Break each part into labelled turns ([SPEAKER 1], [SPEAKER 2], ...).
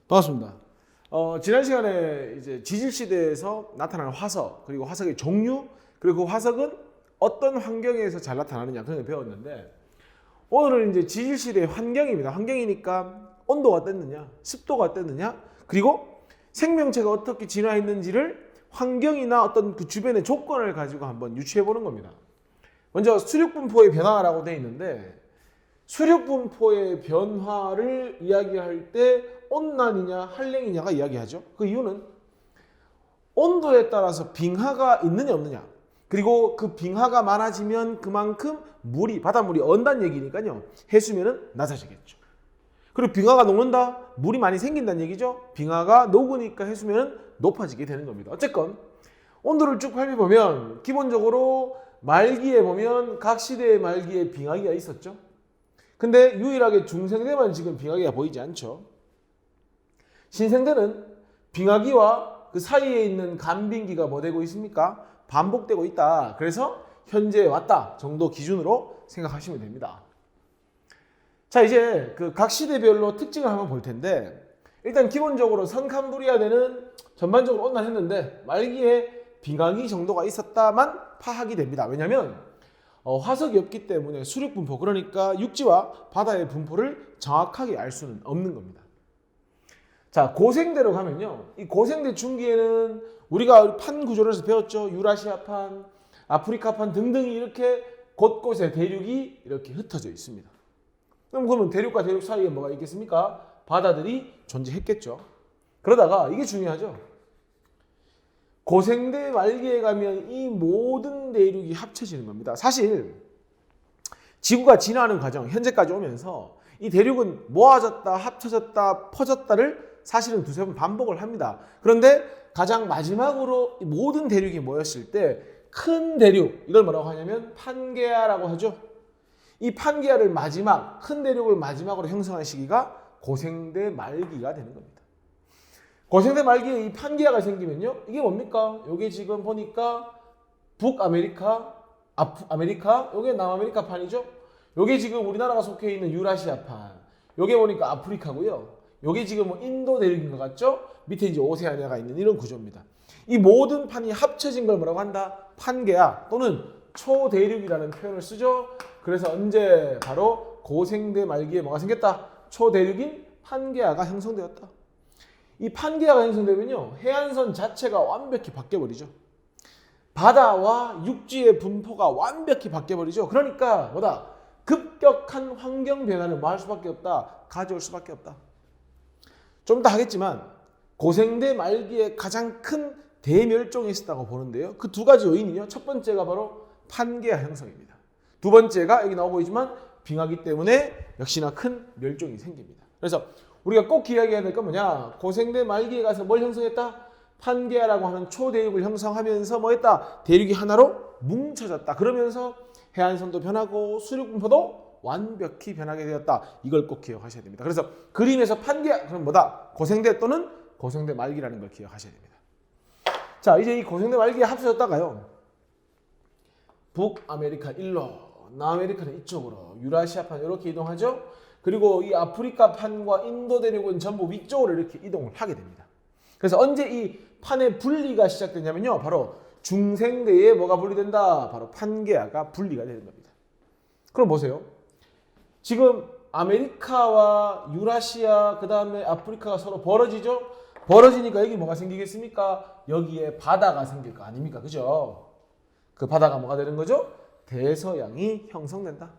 [SPEAKER 1] 반갑습니다. 지난 시간에 이제 지질 시대에서 나타나는 화석, 그리고 화석의 종류, 그리고 그 화석은 어떤 환경에서 잘 나타나느냐 그런 걸 배웠는데, 오늘은 이제 지질 시대의 환경입니다. 환경이니까 온도가 어땠느냐, 습도가 어땠느냐, 그리고 생명체가 어떻게 진화했는지를 환경이나 어떤 그 주변의 조건을 가지고 한번 유추해 보는 겁니다. 먼저 수륙분포의 변화라고 되어 있는데, 수륙분포의 변화를 이야기할 때 온난이냐 한랭이냐가 이야기하죠. 그 이유는 온도에 따라서 빙하가 있느냐 없느냐, 그리고 그 빙하가 많아지면 그만큼 물이, 바닷물이 언다는 얘기니까요, 해수면은 낮아지겠죠. 그리고 빙하가 녹는다, 물이 많이 생긴다는 얘기죠. 빙하가 녹으니까 해수면은 높아지게 되는 겁니다. 어쨌건 온도를 쭉 살펴보면 기본적으로 말기에 보면 각 시대의 말기에 빙하기가 있었죠. 근데 유일하게 중생대만 지금 빙하기가 보이지 않죠. 신생대는 빙하기와 그 사이에 있는 간빙기가 뭐 되고 있습니까? 반복되고 있다. 그래서 현재에 왔다 정도 기준으로 생각하시면 됩니다. 자, 이제 그 각 시대별로 특징을 한번 볼 텐데, 일단 기본적으로 선캄브리아대는 전반적으로 온난했는데 말기에 빙하기 정도가 있었다만 파악이 됩니다. 왜냐하면 화석이 없기 때문에 수륙 분포, 그러니까 육지와 바다의 분포를 정확하게 알 수는 없는 겁니다. 자, 고생대로 가면요, 이 고생대 중기에는 우리가 판 구조를 배웠죠. 유라시아판, 아프리카판 등등이 이렇게 곳곳에 대륙이 이렇게 흩어져 있습니다. 그러면 대륙과 대륙 사이에 뭐가 있겠습니까? 바다들이 존재했겠죠. 그러다가 이게 중요하죠. 고생대 말기에 가면 이 모든 대륙이 합쳐지는 겁니다. 사실 지구가 진화하는 과정, 현재까지 오면서 이 대륙은 모아졌다, 합쳐졌다, 퍼졌다를 사실은 두세 번 반복을 합니다. 그런데 가장 마지막으로 이 모든 대륙이 모였을 때 큰 대륙, 이걸 뭐라고 하냐면 판게아라고 하죠. 이 판게아를 마지막, 큰 대륙을 마지막으로 형성한 시기가 고생대 말기가 되는 겁니다. 고생대 말기에 이 판게아가 생기면요, 이게 뭡니까? 이게 지금 보니까 북아메리카, 아메리카, 이게 남아메리카 판이죠. 이게 지금 우리나라가 속해 있는 유라시아판, 이게 보니까 아프리카고요. 이게 지금 뭐 인도 대륙인 것 같죠? 밑에 이제 오세아니아가 있는 이런 구조입니다. 이 모든 판이 합쳐진 걸 뭐라고 한다? 판게아 또는 초대륙이라는 표현을 쓰죠. 그래서 언제 바로 고생대 말기에 뭐가 생겼다? 초대륙인 판게아가 형성되었다. 이 판게아가 형성되면요, 해안선 자체가 완벽히 바뀌어버리죠. 바다와 육지의 분포가 완벽히 바뀌어버리죠. 그러니까 뭐다? 급격한 환경 변화를 뭐 할 수밖에 없다? 가져올 수밖에 없다. 좀 이따 하겠지만 고생대 말기에 가장 큰 대멸종이 있었다고 보는데요, 그 두 가지 요인이요, 첫 번째가 바로 판게아 형성입니다. 두 번째가 여기 나와 보이지만 빙하기 때문에 역시나 큰 멸종이 생깁니다. 그래서 우리가 꼭 기억해야 될 건 뭐냐? 고생대 말기에 가서 뭘 형성했다? 판게아라고 하는 초대륙을 형성하면서 뭐 했다? 대륙이 하나로 뭉쳐졌다. 그러면서 해안선도 변하고 수륙분포도 완벽히 변하게 되었다. 이걸 꼭 기억하셔야 됩니다. 그래서 그림에서 판게아, 그럼 뭐다? 고생대 또는 고생대 말기라는 걸 기억하셔야 됩니다. 자, 이제 이 고생대 말기에 합쳐졌다가요, 북아메리카 일로, 남아메리카는 이쪽으로, 유라시아판 이렇게 이동하죠. 그리고 이 아프리카 판과 인도 대륙은 전부 위쪽으로 이렇게 이동을 하게 됩니다. 그래서 언제 이 판의 분리가 시작되냐면요, 바로 중생대에 뭐가 분리된다? 바로 판게아가 분리가 되는 겁니다. 그럼 보세요. 지금 아메리카와 유라시아, 그 다음에 아프리카가 서로 벌어지죠? 벌어지니까 여기 뭐가 생기겠습니까? 여기에 바다가 생길 거 아닙니까? 그죠? 그 바다가 뭐가 되는 거죠? 대서양이 형성된다.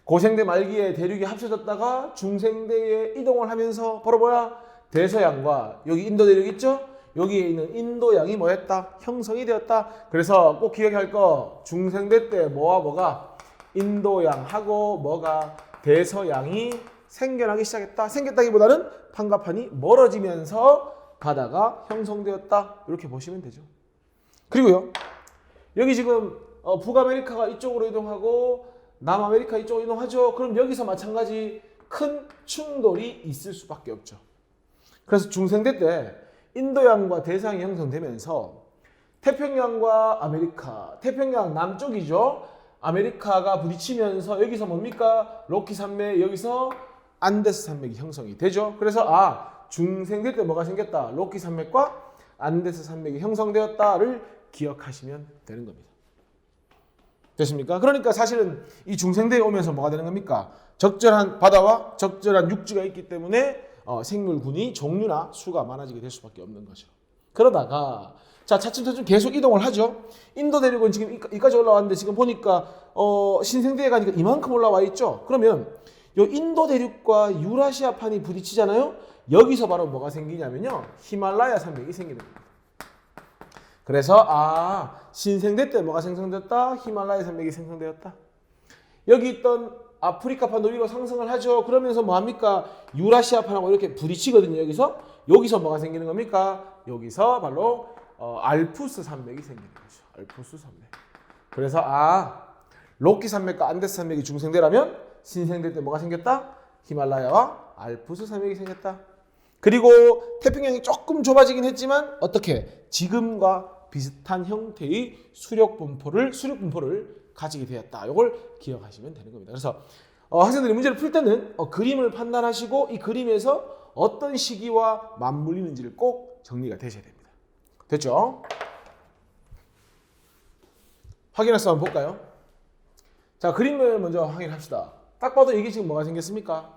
[SPEAKER 1] 고생대 말기에 대륙이 합쳐졌다가 중생대에 이동을 하면서 바로 뭐야? 대서양과 여기 인도 대륙 있죠? 여기에 있는 인도양이 뭐였다? 형성이 되었다. 그래서 꼭 기억할 거, 중생대 때 뭐와 뭐가? 인도양하고 뭐가? 대서양이 생겨나기 시작했다. 생겼다기보다는 판과 판이 멀어지면서 바다가 형성되었다. 이렇게 보시면 되죠. 그리고요, 여기 지금 북아메리카가 이쪽으로 이동하고 남아메리카 이쪽으로 이동하죠. 그럼 여기서 마찬가지 큰 충돌이 있을 수밖에 없죠. 그래서 중생대 때 인도양과 대서양이 형성되면서 태평양과 아메리카, 태평양 남쪽이죠. 아메리카가 부딪히면서 여기서 뭡니까? 로키 산맥, 여기서 안데스 산맥이 형성이 되죠. 그래서 중생될 때 뭐가 생겼다? 로키 산맥과 안데스 산맥이 형성되었다를 기억하시면 되는 겁니다. 됐습니까? 그러니까 사실은 이 중생대에 오면서 뭐가 되는 겁니까? 적절한 바다와 적절한 육지가 있기 때문에 생물군이 종류나 수가 많아지게 될 수밖에 없는 거죠. 그러다가 자 차츰차츰 계속 이동을 하죠. 인도 대륙은 지금 이까지 올라왔는데 지금 보니까 신생대에 가니까 이만큼 올라와 있죠. 그러면 이 인도 대륙과 유라시아판이 부딪히잖아요. 여기서 바로 뭐가 생기냐면요. 히말라야 산맥이 생기는 겁니다. 그래서 신생대 때 뭐가 생성됐다? 히말라야 산맥이 생성되었다. 여기 있던 아프리카판도 위로 상승을 하죠. 그러면서 뭐합니까? 유라시아판하고 이렇게 부딪히거든요. 여기서 뭐가 생기는 겁니까? 여기서 바로 알프스 산맥이 생기는 거죠. 알프스 산맥. 그래서 로키 산맥과 안데스 산맥이 중생대라면 신생대 때 뭐가 생겼다? 히말라야와 알프스 산맥이 생겼다. 그리고 태평양이 조금 좁아지긴 했지만 어떻게? 지금과 비슷한 형태의 수륙 분포를 가지게 되었다. 이걸 기억하시면 되는 겁니다. 그래서 학생들이 문제를 풀 때는 그림을 판단하시고 이 그림에서 어떤 시기와 맞물리는지를 꼭 정리가 되셔야 됩니다. 됐죠? 확인해서 한번 볼까요? 자, 그림을 먼저 확인합시다. 딱 봐도 이게 지금 뭐가 생겼습니까?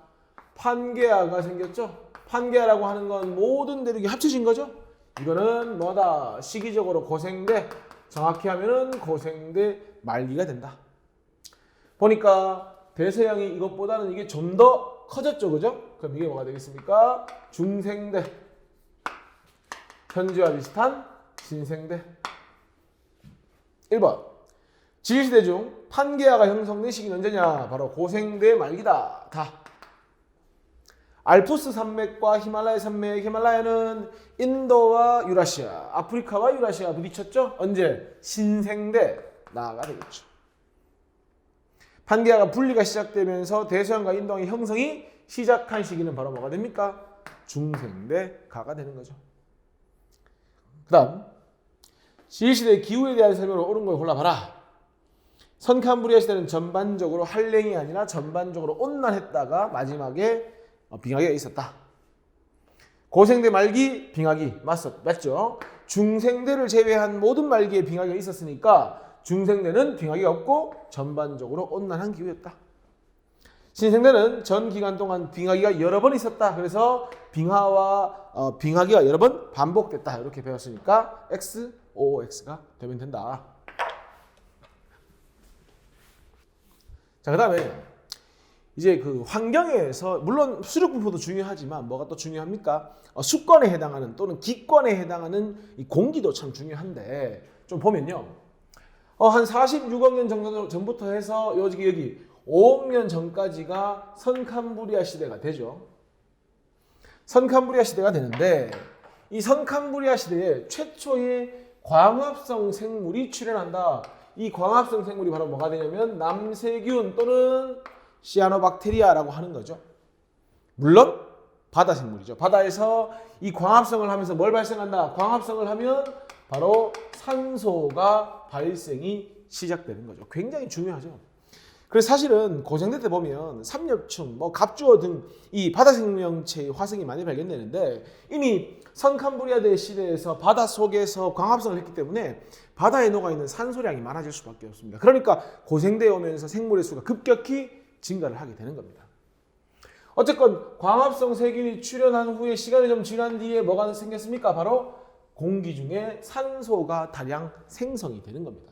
[SPEAKER 1] 판게아가 생겼죠? 판게아라고 하는 건 모든 대륙이 합쳐진 거죠? 이거는 뭐다? 시기적으로 고생대, 정확히 하면은 고생대 말기가 된다. 보니까 대서양이 이것보다는 이게 좀 더 커졌죠, 그죠? 그럼 이게 뭐가 되겠습니까? 중생대, 현재와 비슷한 신생대. 1번 지리시대 중 판게아가 형성된 시기는 언제냐? 바로 고생대 말기다. 다. 알프스 산맥과 히말라야 산맥, 히말라야는 인도와 유라시아, 아프리카와 유라시아 부딪혔죠? 언제? 신생대 나가 되겠죠. 판게아가 분리가 시작되면서 대서양과 인도양의 형성이 시작한 시기는 바로 뭐가 됩니까? 중생대 가가 되는 거죠. 그 다음 지리시대의 기후에 대한 설명으로 옳은 걸 골라봐라. 선캄브리아 시대는 전반적으로 한랭이 아니라 전반적으로 온난했다가 마지막에 빙하기가 있었다. 고생대 말기 빙하기 맞죠? 중생대를 제외한 모든 말기에 빙하기가 있었으니까 중생대는 빙하기가 없고 전반적으로 온난한 기후였다. 신생대는 전 기간 동안 빙하기가 여러 번 있었다. 그래서 빙하와 빙하기가 여러 번 반복됐다. 이렇게 배웠으니까 X, OX가 되면 된다. 자, 그 다음에 이제 그 환경에서 물론 수륙 분포도 중요하지만 뭐가 또 중요합니까? 수권에 해당하는 또는 기권에 해당하는 이 공기도 참 중요한데 좀 보면요. 한 46억 년 정도 전부터 해서 여기 5억 년 전까지가 선캄브리아 시대가 되죠. 선캄브리아 시대가 되는데 이 선캄브리아 시대에 최초의 광합성 생물이 출현한다. 이 광합성 생물이 바로 뭐가 되냐면 남세균 또는 시아노박테리아라고 하는 거죠. 물론 바다 생물이죠. 바다에서 이 광합성을 하면서 뭘 발생한다? 광합성을 하면 바로 산소가 발생이 시작되는 거죠. 굉장히 중요하죠. 그래서 사실은 고생대 때 보면 삼엽충, 갑주어 등 이 바다 생명체의 화석이 많이 발견되는데 이미 선캄브리아대 시대에서 바다 속에서 광합성을 했기 때문에 바다에 녹아있는 산소량이 많아질 수밖에 없습니다. 그러니까 고생대에 오면서 생물의 수가 급격히 증가를 하게 되는 겁니다. 어쨌건 광합성 세균이 출현한 후에 시간이 좀 지난 뒤에 뭐가 생겼습니까? 바로 공기 중에 산소가 다량 생성이 되는 겁니다.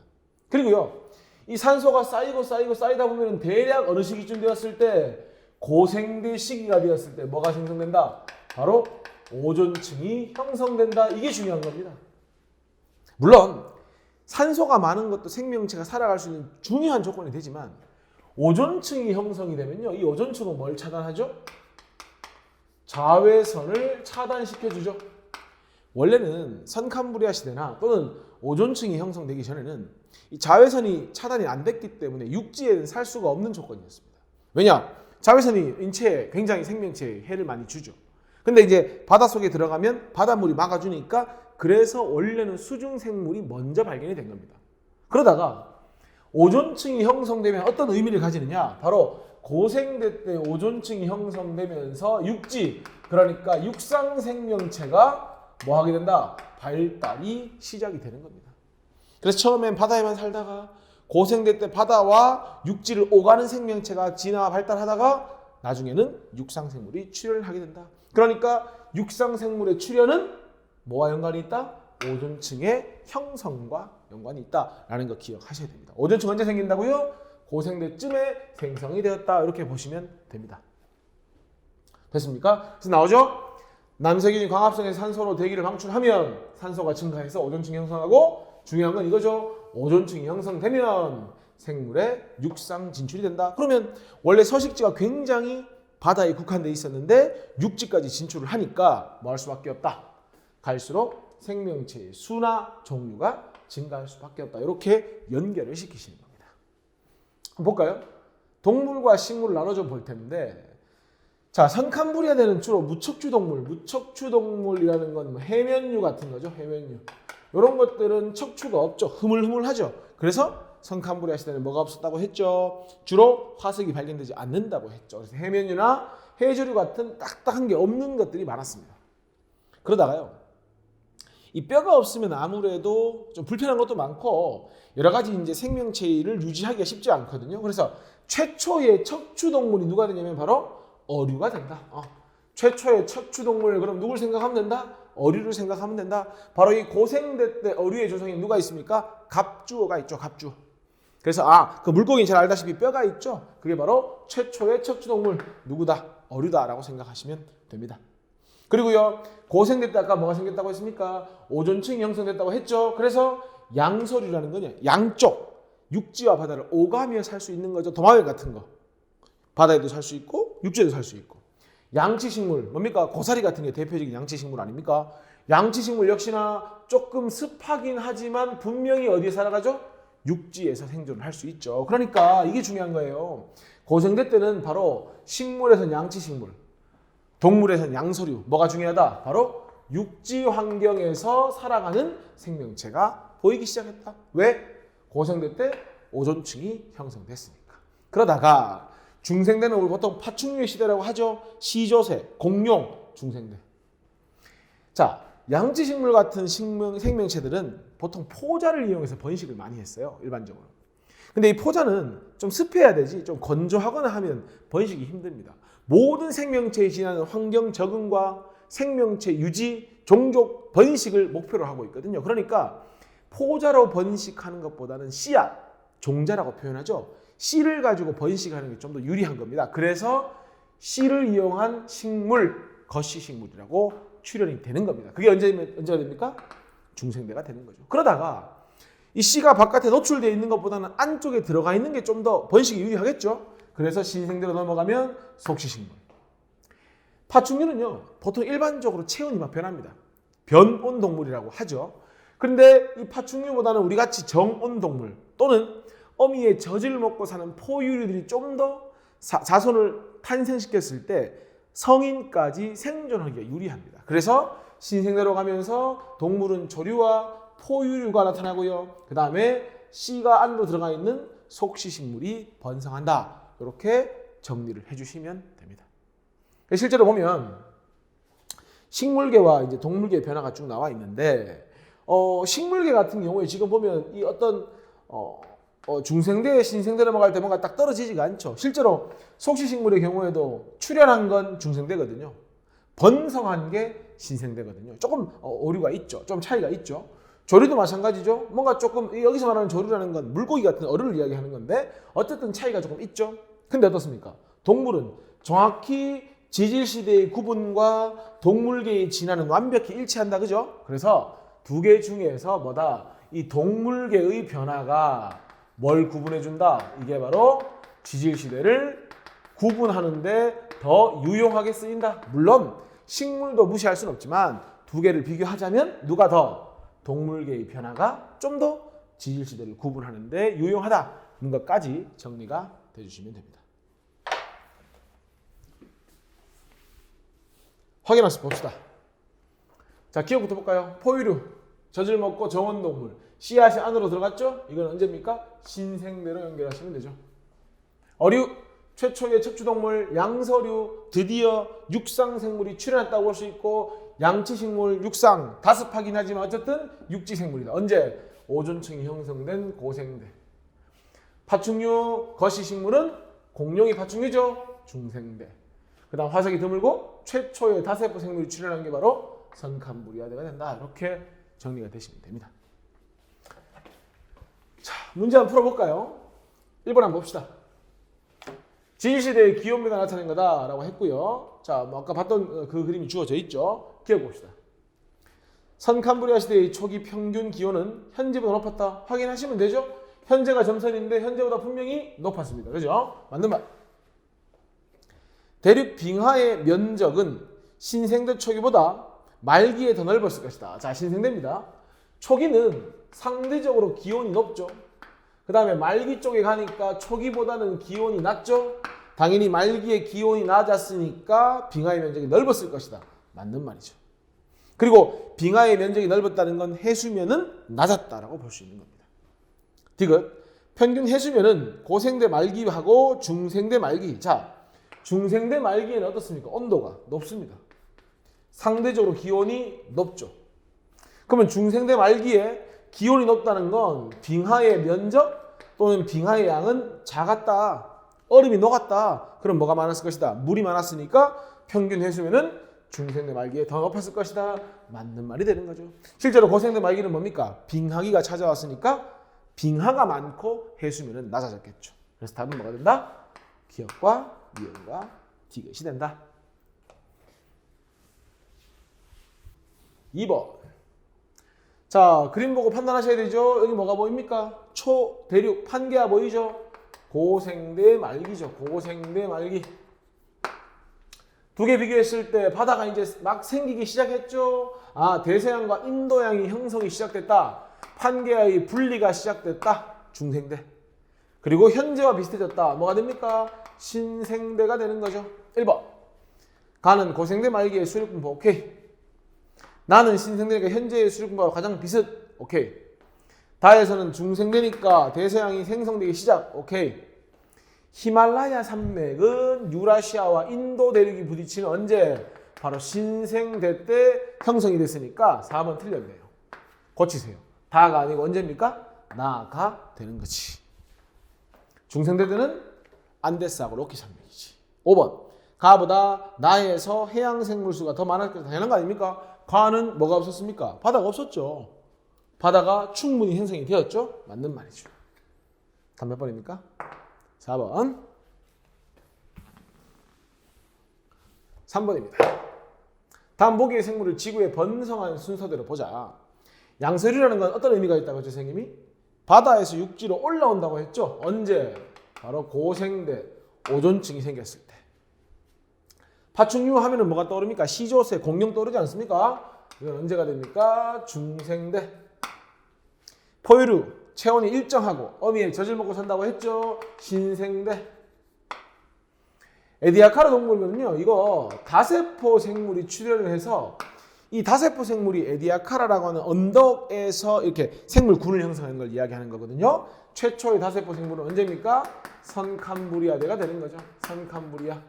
[SPEAKER 1] 그리고요, 이 산소가 쌓이다 보면 대략 어느 시기쯤 되었을 때 고생대 시기가 되었을 때 뭐가 생성된다? 바로 오존층이 형성된다. 이게 중요한 겁니다. 물론 산소가 많은 것도 생명체가 살아갈 수 있는 중요한 조건이 되지만 오존층이 형성이 되면요, 이 오존층은 뭘 차단하죠? 자외선을 차단시켜주죠. 원래는 선캄브리아 시대나 또는 오존층이 형성되기 전에는 이 자외선이 차단이 안 됐기 때문에 육지에는 살 수가 없는 조건이었습니다. 왜냐? 자외선이 인체에 굉장히 생명체에 해를 많이 주죠. 근데 이제 바닷속에 들어가면 바닷물이 막아주니까 그래서 원래는 수중생물이 먼저 발견이 된 겁니다. 그러다가 오존층이 형성되면 어떤 의미를 가지느냐? 바로 고생대 때 오존층이 형성되면서 육지, 그러니까 육상 생명체가 뭐 하게 된다? 발달이 시작이 되는 겁니다. 그래서 처음엔 바다에만 살다가 고생대 때 바다와 육지를 오가는 생명체가 진화 발달하다가 나중에는 육상생물이 출현을 하게 된다. 그러니까 육상생물의 출현은 뭐와 연관이 있다? 오존층의 형성과 연관이 있다라는 거 기억하셔야 됩니다. 오존층 언제 생긴다고요? 고생대쯤에 생성이 되었다. 이렇게 보시면 됩니다. 됐습니까? 그래서 나오죠? 남세균이 광합성에서 산소로 대기를 방출하면 산소가 증가해서 오존층이 형성하고, 중요한 건 이거죠. 오존층이 형성되면 생물의 육상 진출이 된다. 그러면 원래 서식지가 굉장히 바다에 국한되어 있었는데 육지까지 진출을 하니까 뭐 할 수밖에 없다. 갈수록 생명체의 수나 종류가 증가할 수밖에 없다. 이렇게 연결을 시키시는 겁니다. 한번 볼까요? 동물과 식물을 나눠서 볼 텐데, 자, 선캄브리아대는 주로 무척추 동물, 무척추 동물이라는 건 뭐 해면류 같은 거죠. 해면류. 이런 것들은 척추가 없죠. 흐물흐물하죠. 그래서 선캄브리아 시대는 뭐가 없었다고 했죠? 주로 화석이 발견되지 않는다고 했죠. 그래서 해면류나 해조류 같은 딱딱한 게 없는 것들이 많았습니다. 그러다가요, 이 뼈가 없으면 아무래도 좀 불편한 것도 많고 여러 가지 이제 생명체를 유지하기가 쉽지 않거든요. 그래서 최초의 척추 동물이 누가 되냐면 바로 어류가 된다. 최초의 척추 동물, 그럼 누굴 생각하면 된다? 어류를 생각하면 된다. 바로 이 고생대 때 어류의 조상이 누가 있습니까? 갑주어가 있죠. 갑주. 그래서 그 물고기는 잘 알다시피 뼈가 있죠. 그게 바로 최초의 척추 동물 누구다? 어류다라고 생각하시면 됩니다. 그리고요, 고생대 때 아까 뭐가 생겼다고 했습니까? 오존층이 형성됐다고 했죠. 그래서 양서류라는 거냐, 양쪽 육지와 바다를 오가며 살 수 있는 거죠. 도마뱀 같은 거 바다에도 살 수 있고 육지에도 살 수 있고. 양치식물 뭡니까? 고사리 같은 게 대표적인 양치식물 아닙니까? 양치식물 역시나 조금 습하긴 하지만 분명히 어디에 살아가죠? 육지에서 생존을 할 수 있죠. 그러니까 이게 중요한 거예요. 고생대 때는 바로 식물에서는 양치식물, 동물에서는 양서류. 뭐가 중요하다? 바로 육지 환경에서 살아가는 생명체가 보이기 시작했다. 왜? 고생대 때 오존층이 형성됐으니까. 그러다가 중생대는 우리 보통 파충류의 시대라고 하죠. 시조새, 공룡, 중생대. 자, 양치식물 같은 생명체들은 보통 포자를 이용해서 번식을 많이 했어요. 일반적으로. 근데 이 포자는 좀 습해야 되지, 좀 건조하거나 하면 번식이 힘듭니다. 모든 생명체에 지나는 환경 적응과 생명체 유지, 종족 번식을 목표로 하고 있거든요. 그러니까 포자로 번식하는 것보다는 씨앗, 종자라고 표현하죠. 씨를 가지고 번식하는 게 좀 더 유리한 겁니다. 그래서 씨를 이용한 식물, 거시식물이라고 출현이 되는 겁니다. 그게 언제가 됩니까? 중생대가 되는 거죠. 그러다가 이 씨가 바깥에 노출되어 있는 것보다는 안쪽에 들어가 있는 게 좀 더 번식이 유리하겠죠. 그래서 신생대로 넘어가면 속시식물. 파충류는요, 보통 일반적으로 체온이 막 변합니다. 변온 동물이라고 하죠. 그런데 이 파충류보다는 우리같이 정온 동물 또는 어미의 젖을 먹고 사는 포유류들이 좀 더 자손을 탄생시켰을 때 성인까지 생존하기가 유리합니다. 그래서 신생대로 가면서 동물은 조류와 포유류가 나타나고요. 그 다음에 씨가 안으로 들어가 있는 속시식물이 번성한다. 이렇게 정리를 해주시면 됩니다. 실제로 보면 식물계와 이제 동물계의 변화가 쭉 나와 있는데, 식물계 같은 경우에 지금 보면 이 어떤 중생대, 신생대 넘어갈 때 뭔가 딱 떨어지지가 않죠. 실제로 속시식물의 경우에도 출현한 건 중생대거든요. 번성한 게 신생대거든요. 조금 오류가 있죠. 좀 차이가 있죠. 조류도 마찬가지죠. 뭔가 조금 여기서 말하는 조류라는 건 물고기 같은 어류를 이야기하는 건데 어쨌든 차이가 조금 있죠. 근데 어떻습니까? 동물은 정확히 지질시대의 구분과 동물계의 진화는 완벽히 일치한다. 그죠? 그래서 두 개 중에서 뭐다? 이 동물계의 변화가 뭘 구분해준다? 이게 바로 지질시대를 구분하는데 더 유용하게 쓰인다. 물론 식물도 무시할 수는 없지만 두 개를 비교하자면 누가 더 동물계의 변화가 좀 더 지질시대를 구분하는데 유용하다는 것까지 정리가 돼주시면 됩니다. 확인해서 봅시다. 자, 기억부터 볼까요? 포유류, 젖을 먹고 정원동물, 씨앗이 안으로 들어갔죠? 이건 언제입니까? 신생대로 연결하시면 되죠. 어류, 최초의 척추동물 양서류 드디어 육상생물이 출현했다고 볼 수 있고 양치식물 육상 다습하긴 하지만 어쨌든 육지생물이다. 언제? 오존층이 형성된 고생대. 파충류 거시식물은 공룡이 파충류죠. 중생대. 그 다음 화석이 드물고 최초의 다세포 생물이 출현한 게 바로 선캄브리아대가 된다. 이렇게 정리가 되시면 됩니다. 자, 문제 한번 풀어볼까요? 1번 한번 봅시다. 진시대의 기온비가 나타낸 거다라고 했고요. 자, 뭐 아까 봤던 그 그림이 주어져 있죠. 기억해봅시다. 선캄브리아 시대의 초기 평균 기온은 현재보다 높았다. 확인하시면 되죠. 현재가 점선인데 현재보다 분명히 높았습니다. 그죠? 맞는 말. 대륙 빙하의 면적은 신생대 초기보다 말기에 더 넓었을 것이다. 자, 신생대입니다. 초기는 상대적으로 기온이 높죠. 그 다음에 말기 쪽에 가니까 초기보다는 기온이 낮죠. 당연히 말기에 기온이 낮았으니까 빙하의 면적이 넓었을 것이다. 맞는 말이죠. 그리고 빙하의 면적이 넓었다는 건 해수면은 낮았다라고 볼 수 있는 겁니다. 디귿. 평균 해수면은 고생대 말기하고 중생대 말기. 자, 중생대 말기에는 어떻습니까? 온도가 높습니다. 상대적으로 기온이 높죠. 그러면 중생대 말기에 기온이 높다는 건 빙하의 면적 또는 빙하의 양은 작았다. 얼음이 녹았다. 그럼 뭐가 많았을 것이다? 물이 많았으니까 평균 해수면은 중생대 말기에 더 높았을 것이다. 맞는 말이 되는 거죠. 실제로 고생대 말기는 뭡니까? 빙하기가 찾아왔으니까 빙하가 많고 해수면은 낮아졌겠죠. 그래서 답은 뭐가 된다? 기억과 미음과 디귿이 된다. 2번. 자, 그림 보고 판단하셔야 되죠. 여기 뭐가 보입니까? 초대륙 판계가 보이죠? 고생대 말기죠. 고생대 말기. 두 개 비교했을 때 바다가 이제 막 생기기 시작했죠. 아, 대서양과 인도양이 형성이 시작됐다. 판계의 분리가 시작됐다. 중생대. 그리고 현재와 비슷해졌다. 뭐가 됩니까? 신생대가 되는 거죠. 1번. 가는 고생대 말기의 수립분포. 오케이. 나는 신생대니까 현재의 수립분포가 가장 비슷. 오케이. 다에서는 중생대니까 대서양이 생성되기 시작. 오케이. 히말라야 산맥은 유라시아와 인도 대륙이 부딪히는 언제? 바로 신생대 때 형성이 됐으니까 4번 틀렸네요. 고치세요. 다가 아니고 언제입니까? 나가 되는 거지. 중생대 때는 안데스하고 로키 산맥이지. 5번. 가보다 나에서 해양 생물수가 더 많았겠다. 당연한 거 아닙니까? 가는 뭐가 없었습니까? 바다가 없었죠. 바다가 충분히 형성이 되었죠. 맞는 말이죠. 답 몇 번입니까? 4번. 3번입니다. 다음 보기의 생물을 지구에 번성한 순서대로 보자. 양서류라는 건 어떤 의미가 있다고 했죠, 선생님이? 바다에서 육지로 올라온다고 했죠. 언제? 바로 고생대 오존층이 생겼을 때. 파충류 하면은 뭐가 떠오릅니까? 시조새, 공룡 떠오르지 않습니까? 이건 언제가 됩니까? 중생대. 포유류, 체온이 일정하고 어미의 젖을 먹고 산다고 했죠. 신생대. 에디아카라 동물은요, 이거 다세포 생물이 출현을 해서 이 다세포 생물이 에디아카라라고 하는 언덕에서 이렇게 생물군을 형성하는 걸 이야기하는 거거든요. 최초의 다세포 생물은 언제입니까? 선캄브리아대가 되는 거죠. 선캄브리아.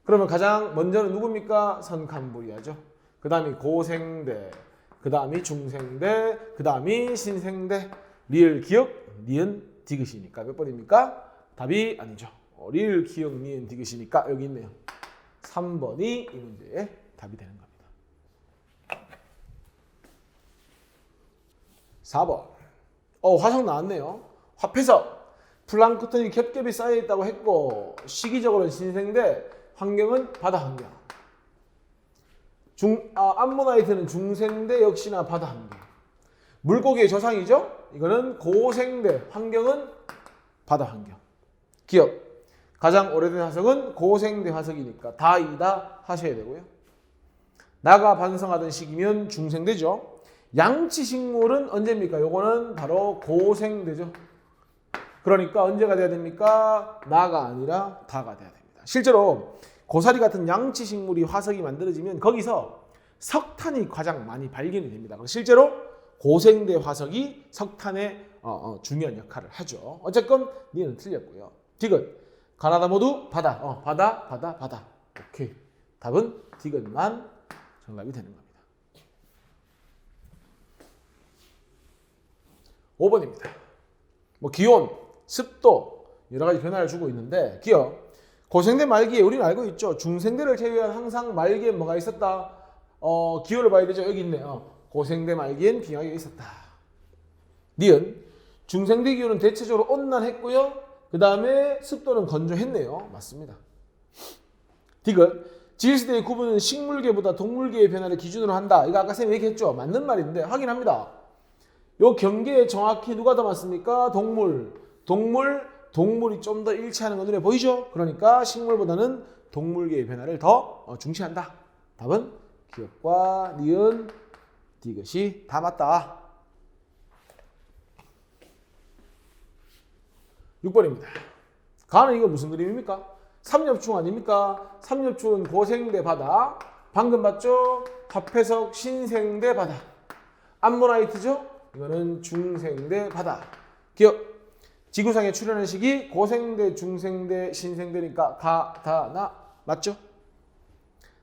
[SPEAKER 1] 그러면 가장 먼저는 누굽니까? 선캄브리아죠. 그 다음이 고생대, 그 다음이 중생대, 그 다음이 신생대. 리을, 기억, 니은, 디귿이니까 몇 번입니까? 답이 아니죠. 리을, 기억, 니은, 디귿이니까 여기 있네요. 3번이 이 문제의 답이 되는 겁니다. 4번. 화석 나왔네요. 화폐석. 플랑크톤이 겹겹이 쌓여있다고 했고 시기적으로는 신생대, 환경은 바다 환경. 암모나이트는 중생대 역시나 바다 환경. 물고기의 조상이죠. 이거는 고생대, 환경은 바다 환경. 기억. 가장 오래된 화석은 고생대 화석이니까 다이다 하셔야 되고요. 나가 반성하던 시기면 중생대죠. 양치식물은 언제입니까? 요거는 바로 고생대죠. 그러니까 언제가 돼야 됩니까? 나가 아니라 다가 돼야 됩니다. 실제로 고사리 같은 양치식물이 화석이 만들어지면 거기서 석탄이 가장 많이 발견이 됩니다. 실제로 고생대 화석이 석탄의 중요한 역할을 하죠. 어쨌건 니는 틀렸고요. 디귿. 가나다 모두 바다. 바다. 오케이. 답은 디귿만 정답이 되는 겁니다. 5번입니다. 뭐 기온, 습도 여러 가지 변화를 주고 있는데 기억. 고생대 말기에 우리는 알고 있죠. 중생대를 제외한 항상 말기에 뭐가 있었다. 기호를 봐야 되죠. 여기 있네. 고생대 말기엔 빙하기가 있었다. 니은 중생대 기온은 대체적으로 온난했고요. 그 다음에 습도는 건조했네요. 맞습니다. 디귿 지질시대의 구분은 식물계보다 동물계의 변화를 기준으로 한다. 이거 아까 쌤이 얘기했죠. 맞는 말인데 확인합니다. 요 경계에 정확히 누가 더 많습니까? 동물이 좀 더 일치하는 거 눈에 보이죠? 그러니까 식물보다는 동물계의 변화를 더 중시한다. 답은 기억과 니은, 디귿이 다 맞다. 6번입니다. 가는 이거 무슨 그림입니까? 삼엽충 아닙니까? 삼엽충은 고생대 바다. 방금 봤죠? 합해석 신생대 바다. 암모나이트죠? 이거는 중생대 바다. 기억. 지구상에 출현한 시기 고생대, 중생대, 신생대니까 가, 다, 나 맞죠?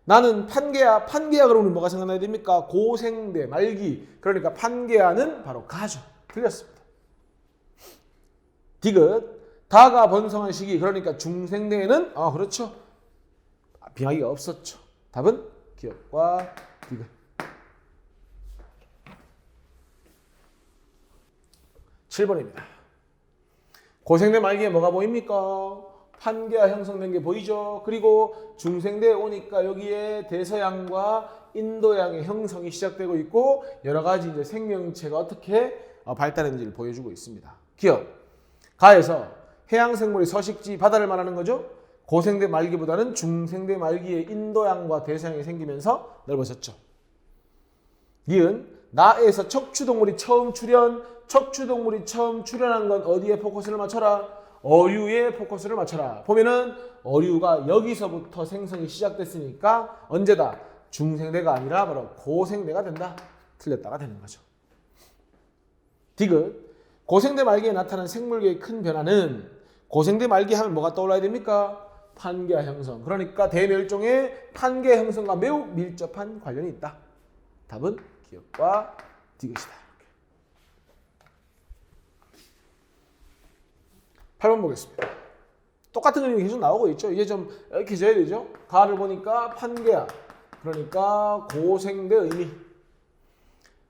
[SPEAKER 1] 나는 판게야. 판게야 그러면 뭐가 생각나야 됩니까? 고생대, 말기. 그러니까 판게야는 바로 가죠. 틀렸습니다. 디귿. 다가 번성한 시기. 그러니까 중생대에는 그렇죠. 빙하기가 없었죠. 답은 기억과 디귿. 7번입니다. 고생대 말기에 뭐가 보입니까? 판게아 형성된 게 보이죠? 그리고 중생대에 오니까 여기에 대서양과 인도양의 형성이 시작되고 있고 여러 가지 이제 생명체가 어떻게 발달했는지를 보여주고 있습니다. 기억. 가에서 해양생물의 서식지 바다를 말하는 거죠. 고생대 말기보다는 중생대 말기에 인도양과 대서양이 생기면서 넓어졌죠. 니은 나에서 척추동물이 처음 출현한 건 어디에 포커스를 맞춰라? 어류에 포커스를 맞춰라. 보면은 어류가 여기서부터 생성이 시작됐으니까 언제다? 중생대가 아니라 바로 고생대가 된다. 틀렸다가 되는 거죠. 디귿. 고생대 말기에 나타난 생물계의 큰 변화는 고생대 말기 하면 뭐가 떠올라야 됩니까? 판게아 형성. 그러니까 대멸종의 판게아 형성과 매우 밀접한 관련이 있다. 답은 기억과 디귿이다. 8번 보겠습니다. 똑같은 그림이 계속 나오고 있죠. 이제 좀 이렇게 져야 되죠. 가를 보니까 판게아. 그러니까 고생대 의미.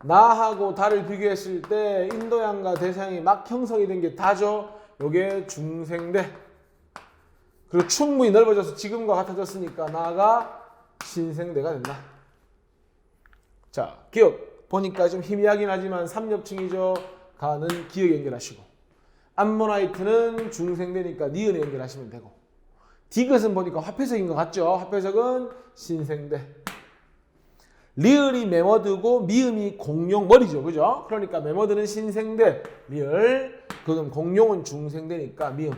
[SPEAKER 1] 나하고 달을 비교했을 때 인도양과 대서양이 막 형성이 된 게 다죠. 요게 중생대. 그리고 충분히 넓어져서 지금과 같아졌으니까 나가 신생대가 된다. 자, 기억. 보니까 좀 희미하긴 하지만 삼엽충이죠. 가는 기억 연결하시고. 암모나이트는 중생대니까 니은에 연결하시면 되고. 디귿은 보니까 화폐석인 것 같죠. 화폐석은 신생대. 리을이 메머드고 미음이 공룡 머리죠. 그죠? 그러니까 메머드는 신생대, 리을. 그럼 공룡은 중생대니까 미음.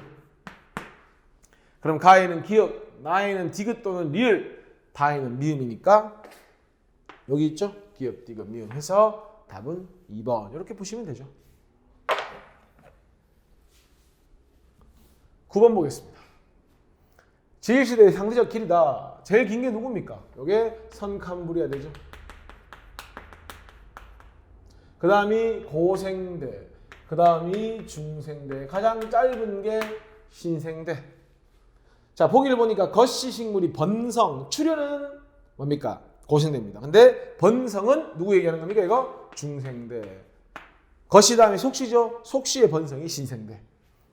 [SPEAKER 1] 그럼 가에는 기억, 나에는 디귿 또는 리을, 다에는 미음이니까 여기 있죠? 기억, 디귿, 미음 해서 답은 2번. 이렇게 보시면 되죠. 9번 보겠습니다. 지질시대의 상대적 길이다. 제일 긴 게 누굽니까? 요게 선캄브리아 되죠. 그 다음이 고생대, 그 다음이 중생대, 가장 짧은 게 신생대. 자, 보기를 보니까 거시 식물이 번성, 출현은 뭡니까? 고생대입니다. 근데 번성은 누구 얘기하는 겁니까? 이거 중생대. 거시 다음에 속시죠? 속시의 번성이 신생대.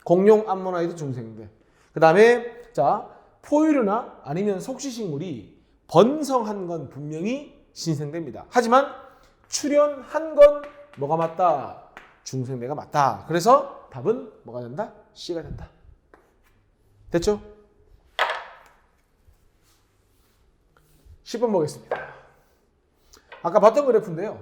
[SPEAKER 1] 공룡 암모나이트 중생대. 그 다음에 자 포유류나 아니면 속시식물이 번성한 건 분명히 신생대입니다. 하지만 출현한 건 뭐가 맞다? 중생대가 맞다. 그래서 답은 뭐가 된다? C가 된다. 됐죠? 10번 보겠습니다. 아까 봤던 그래프인데요.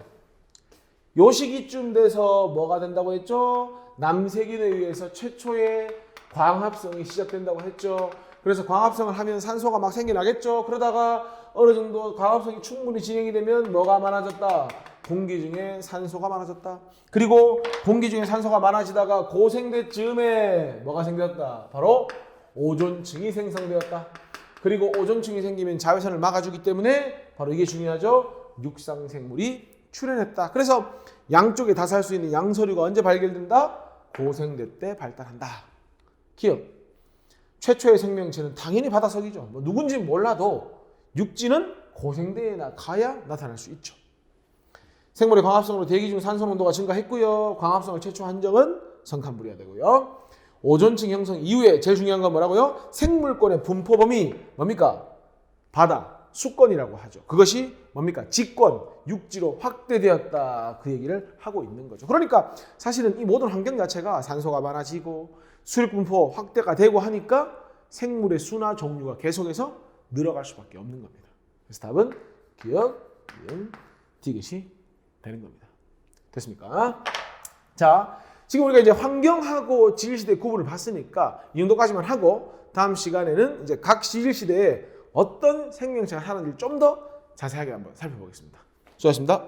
[SPEAKER 1] 요 시기쯤 돼서 뭐가 된다고 했죠? 남색인에 의해서 최초의 광합성이 시작된다고 했죠. 그래서 광합성을 하면 산소가 막 생겨나겠죠. 그러다가 어느 정도 광합성이 충분히 진행이 되면 뭐가 많아졌다? 공기 중에 산소가 많아졌다. 그리고 공기 중에 산소가 많아지다가 고생대 즈음에 뭐가 생겼다? 바로 오존층이 생성되었다. 그리고 오존층이 생기면 자외선을 막아주기 때문에 바로 이게 중요하죠. 육상생물이 출현했다. 그래서 양쪽에 다 살 수 있는 양서류가 언제 발견된다? 고생대 때 발달한다. 기억. 최초의 생명체는 당연히 바다석이죠. 뭐 누군지는 몰라도 육지는 고생대에 가야 나타날 수 있죠. 생물의 광합성으로 대기 중 산소 농도가 증가했고요. 광합성을 최초한 적은 성칸브리아 되고요. 오존층 형성 이후에 제일 중요한 건 뭐라고요? 생물권의 분포 범위 뭡니까? 바다, 수권이라고 하죠. 그것이 뭡니까? 직권, 육지로 확대되었다. 그 얘기를 하고 있는 거죠. 그러니까 사실은 이 모든 환경 자체가 산소가 많아지고 수륙 분포 확대가 되고 하니까 생물의 수나 종류가 계속해서 늘어갈 수밖에 없는 겁니다. 그래서 답은 기억, 이응, 디귿이 되는 겁니다. 됐습니까? 자, 지금 우리가 이제 환경하고 지질시대 구분을 봤으니까 이 정도까지만 하고 다음 시간에는 이제 각 지질시대에 어떤 생명체가 사는지 좀 더 자세하게 한번 살펴보겠습니다. 수고하셨습니다.